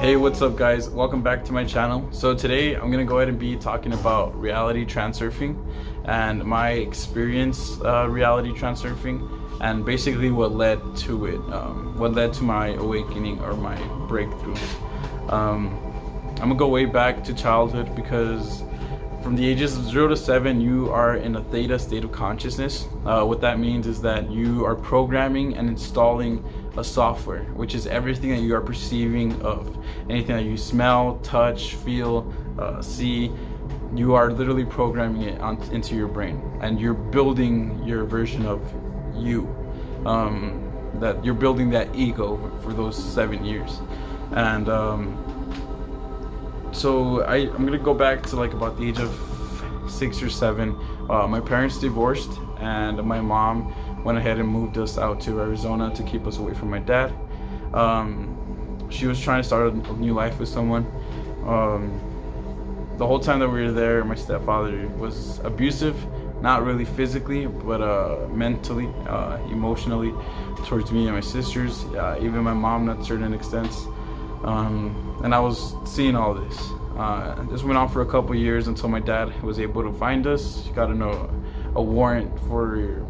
Hey, what's up guys? Welcome back to my channel. So today I'm gonna go ahead and be talking about reality transurfing and my experience reality transurfing and basically what led to it, what led to my awakening or my breakthrough. I'm gonna go way back to childhood because from the ages of 0 to 7 you are in a theta state of consciousness. What that means is that you are programming and installing a software, which is everything that you are perceiving of anything that you smell, touch, feel, see. You are literally programming it into your brain, and you're building your version of you. That you're building that ego for those 7 years. And so I'm gonna go back to like about the age of 6 or 7. My parents divorced, and my mom went ahead and moved us out to Arizona to keep us away from my dad. She was trying to start a new life with someone. The whole time that we were there, my stepfather was abusive, not really physically, but mentally, emotionally, towards me and my sisters, even my mom at certain extents. And I was seeing all this. This went on for a couple years until my dad was able to find us. He got a warrant for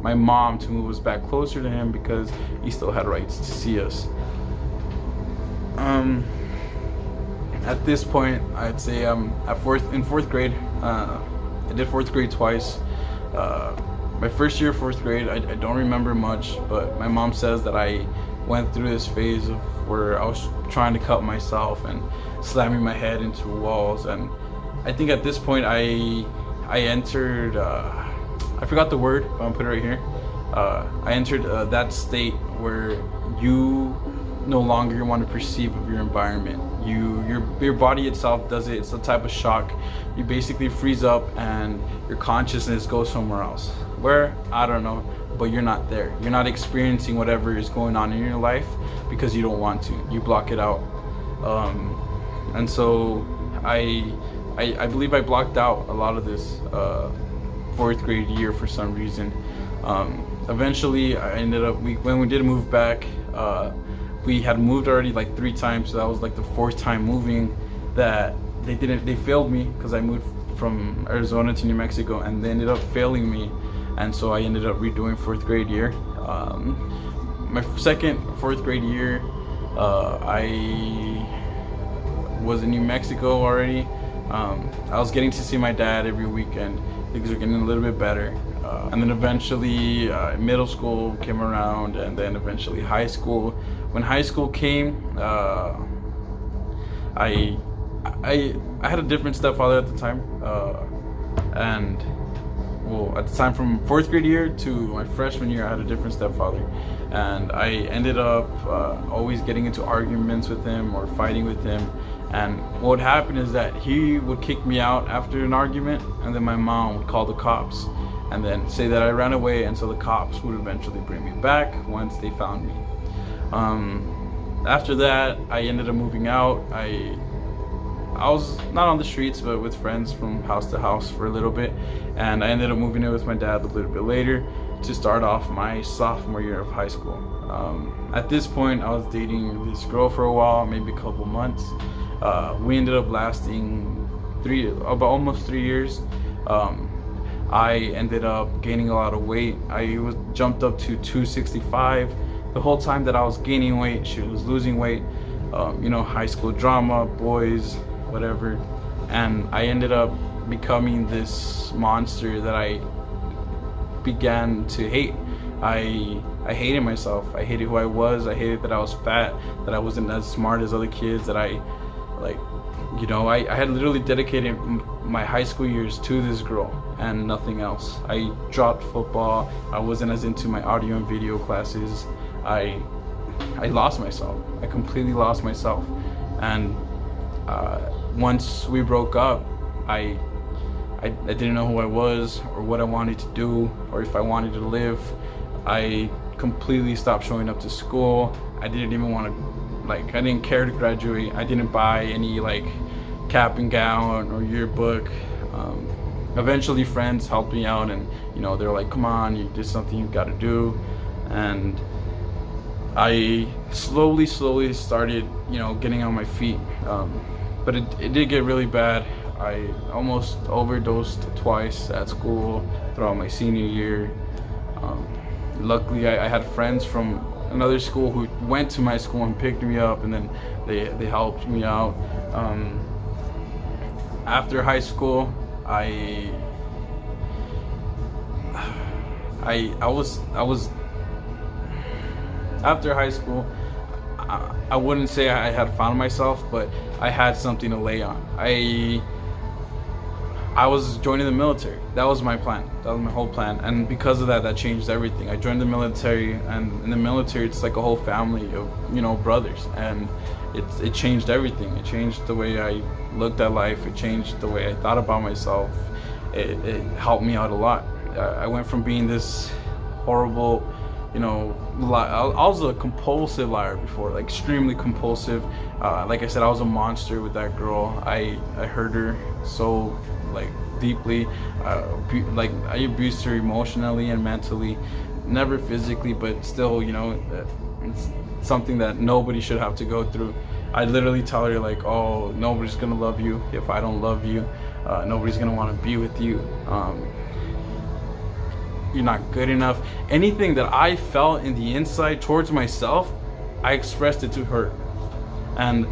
my mom to move us back closer to him because he still had rights to see us. At this point, I'd say I'm in fourth grade. I did fourth grade twice. My first year of fourth grade, I don't remember much, but my mom says that I went through this phase of where I was trying to cut myself and slamming my head into walls. And I think at this point I entered, I forgot the word, but I'm gonna put it right here. I entered that state where you no longer want to perceive of your environment. Your body itself does it. It's a type of shock. You basically freeze up and your consciousness goes somewhere else. Where? I don't know, but you're not there. You're not experiencing whatever is going on in your life because you don't want to. You block it out. And so I believe I blocked out a lot of this fourth grade year for some reason. Eventually I ended up, when we did move back, we had moved already like 3 times, so that was like the 4th time moving that they failed me because I moved from Arizona to New Mexico, and they ended up failing me, and so I ended up redoing 4th grade year. My second 4th grade year, I was in New Mexico already. I was getting to see my dad every weekend. Things were getting a little bit better. And then eventually middle school came around, and then eventually high school. When high school came, I had a different stepfather at the time, and well, at the time from 4th grade year to my freshman year, I had a different stepfather, and I ended up always getting into arguments with him or fighting with him. And what would happen is that he would kick me out after an argument, and then my mom would call the cops and then say that I ran away, and so the cops would eventually bring me back once they found me. After that, I ended up moving out. I was not on the streets, but with friends from house to house for a little bit, and I ended up moving in with my dad a little bit later to start off my sophomore year of high school. At this point, I was dating this girl for a while, maybe a couple months. We ended up lasting almost 3 years. I ended up gaining a lot of weight. I jumped up to 265. The whole time that I was gaining weight, she was losing weight. You know, high school drama, boys, whatever. And I ended up becoming this monster that I began to hate. I hated myself. I hated who I was. I hated that I was fat, that I wasn't as smart as other kids, that I had literally dedicated my high school years to this girl and nothing else. I dropped football. I wasn't as into my audio and video classes. I lost myself. I completely lost myself. And once we broke up, I didn't know who I was or what I wanted to do or if I wanted to live. I completely stopped showing up to school. I didn't even want to, I didn't care to graduate. I didn't buy any cap and gown or yearbook. Eventually friends helped me out, and they were like, come on, there's something you've got to do. And I slowly started, getting on my feet. But it did get really bad. I almost overdosed twice at school throughout my senior year. Luckily, I had friends from another school who went to my school and picked me up, and then they helped me out. After high school, I was after high school. I wouldn't say I had found myself, but I had something to lay on. I was joining the military. That was my plan. That was my whole plan. And because of that, that changed everything. I joined the military, and in the military, it's like a whole family of, brothers. And it changed everything. It changed the way I looked at life. It changed the way I thought about myself. It helped me out a lot. I went from being this horrible, I was a compulsive liar before, like extremely compulsive. Like I said, I was a monster with that girl. I hurt her so deeply. I abused her emotionally and mentally, never physically, but still, it's something that nobody should have to go through. I literally tell her oh, nobody's gonna love you if I don't love you. Nobody's gonna want to be with you. You're not good enough. Anything that I felt in the inside towards myself, I expressed it to her, and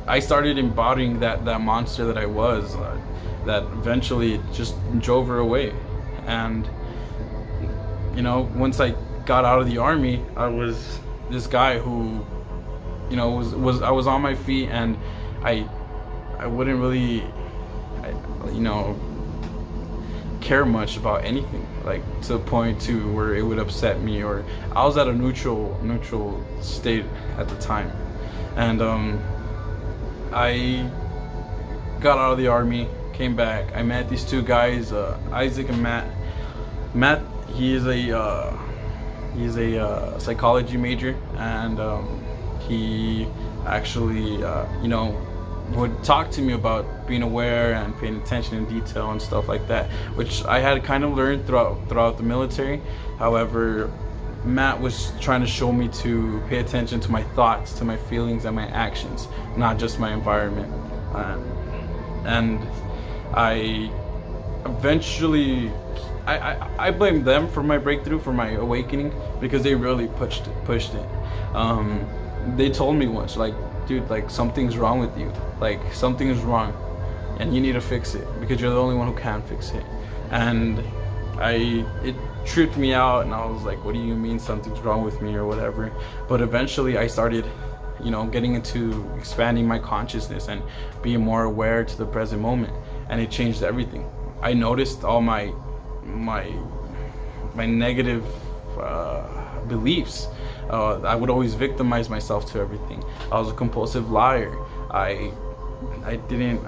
I started embodying that monster that I was. That eventually just drove her away. And once I got out of the army, I was this guy who, I was on my feet, and I wouldn't really, care much about anything, to the point to where it would upset me, or I was at a neutral state at the time. And I got out of the army, came back. I met these two guys, Isaac and Matt. Matt, he's a psychology major, and he actually would talk to me about being aware and paying attention in detail and stuff like that, which I had kind of learned throughout the military. However, Matt was trying to show me to pay attention to my thoughts, to my feelings, and my actions, not just my environment. And I eventually, I blame them for my breakthrough, for my awakening, because they really pushed it. They told me once, dude, something's wrong with you. Something is wrong, and you need to fix it, because you're the only one who can fix it. And it tripped me out, and I was like, what do you mean something's wrong with me, or whatever? But eventually I started, getting into expanding my consciousness and being more aware to the present moment, and it changed everything. I noticed all my negative beliefs. I would always victimize myself to everything. I was a compulsive liar. I didn't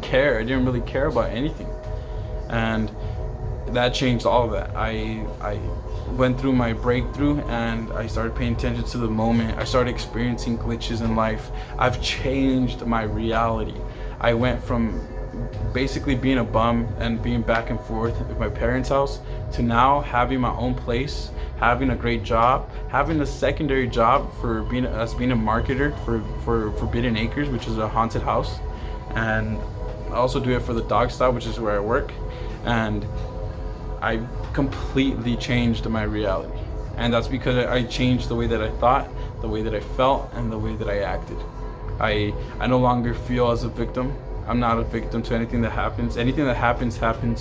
care. I didn't really care about anything, and that changed all of that. I went through my breakthrough, and I started paying attention to the moment. I started experiencing glitches in life. I've changed my reality. I went from basically being a bum and being back and forth at my parents' house to now having my own place, having a great job, having a secondary job for being a marketer for Forbidden Acres, which is a haunted house. And I also do it for the Dog Style, which is where I work. And I completely changed my reality. And that's because I changed the way that I thought, the way that I felt, and the way that I acted. I no longer feel as a victim. I'm not a victim to anything that happens. Anything that happens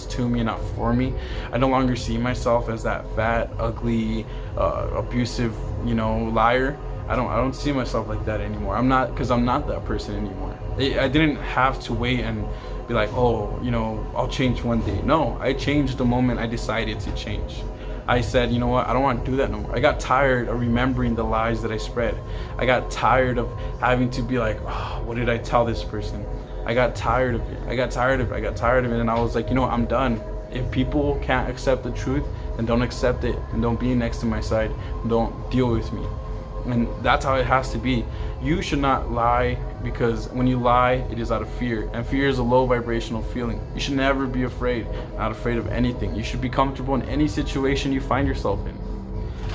to me and not for me. I no longer see myself as that fat, ugly, abusive, liar. I don't see myself like that anymore. I'm not that person anymore. I didn't have to wait and be like, oh, I'll change one day. No, I changed the moment I decided to change. I said, you know what, I don't want to do that no more. I got tired of remembering the lies that I spread. I got tired of having to be like, oh, what did I tell this person? I got tired of it. I got tired of it, and I was like, I'm done. If people can't accept the truth, then don't accept it, and don't be next to my side, and don't deal with me. And that's how it has to be. You should not lie, because when you lie, it is out of fear, and fear is a low vibrational feeling. You should never be afraid, not afraid of anything. You should be comfortable in any situation you find yourself in.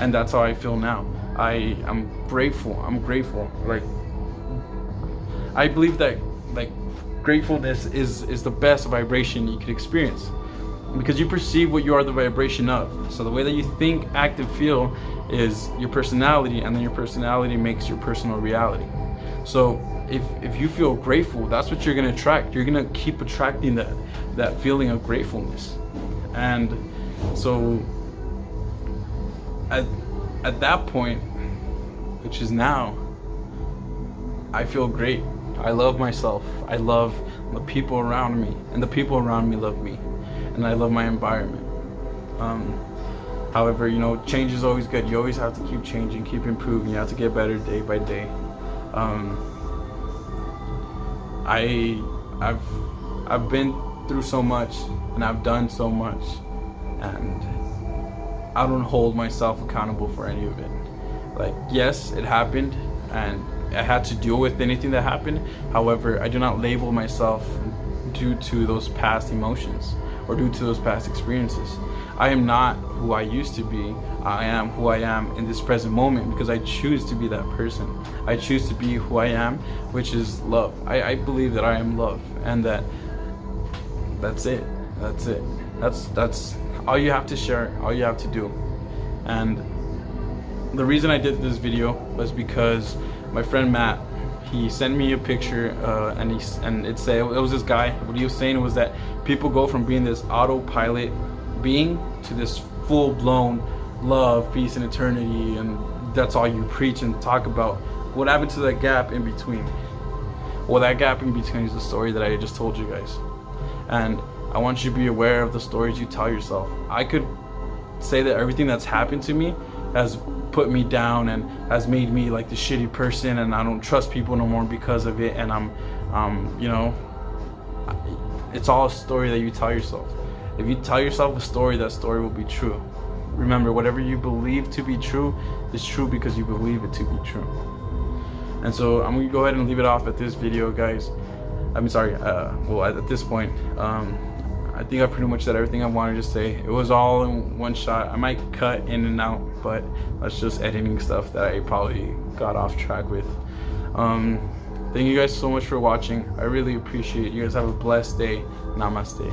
and that's how I feel now. I'm grateful. Like, I believe that, like, gratefulness is the best vibration you could experience, because you perceive what you are the vibration of. So the way that you think, act, and feel is your personality, and then your personality makes your personal reality. So if you feel grateful, that's what you're gonna attract. You're gonna keep attracting that feeling of gratefulness. And so at that point, which is now, I feel great. I love myself. I love the people around me, and the people around me love me, and I love my environment. However, you know, change is always good. You always have to keep changing, keep improving. You have to get better day by day. I've been through so much, and I've done so much, and I don't hold myself accountable for any of it. Like, yes, it happened, and I had to deal with anything that happened. However, I do not label myself due to those past emotions or due to those past experiences. I am not who I used to be. I am who I am in this present moment, because I choose to be that person. I choose to be who I am, which is love. I believe that I am love, and that's it. That's all you have to share, all you have to do. And the reason I did this video was because my friend Matt, he sent me a picture, and it was this guy. What he was saying was that people go from being this autopilot being to this full-blown love, peace, and eternity, and that's all you preach and talk about. What happened to that gap in between? Well, that gap in between is the story that I just told you guys. And I want you to be aware of the stories you tell yourself. I could say that everything that's happened to me has put me down and has made me like the shitty person, and I don't trust people no more because of it, and I'm you know, it's all a story that you tell yourself. If you tell yourself a story, that story will be true. Remember, whatever you believe to be true is true because you believe it to be true. And so I'm gonna go ahead and leave it off at this video, guys. I'm sorry, well, at this point, I think I pretty much said everything I wanted to say. It was all in one shot. I might cut in and out, but that's just editing stuff that I probably got off track with. Thank you guys so much for watching. I really appreciate it. You guys have a blessed day. Namaste.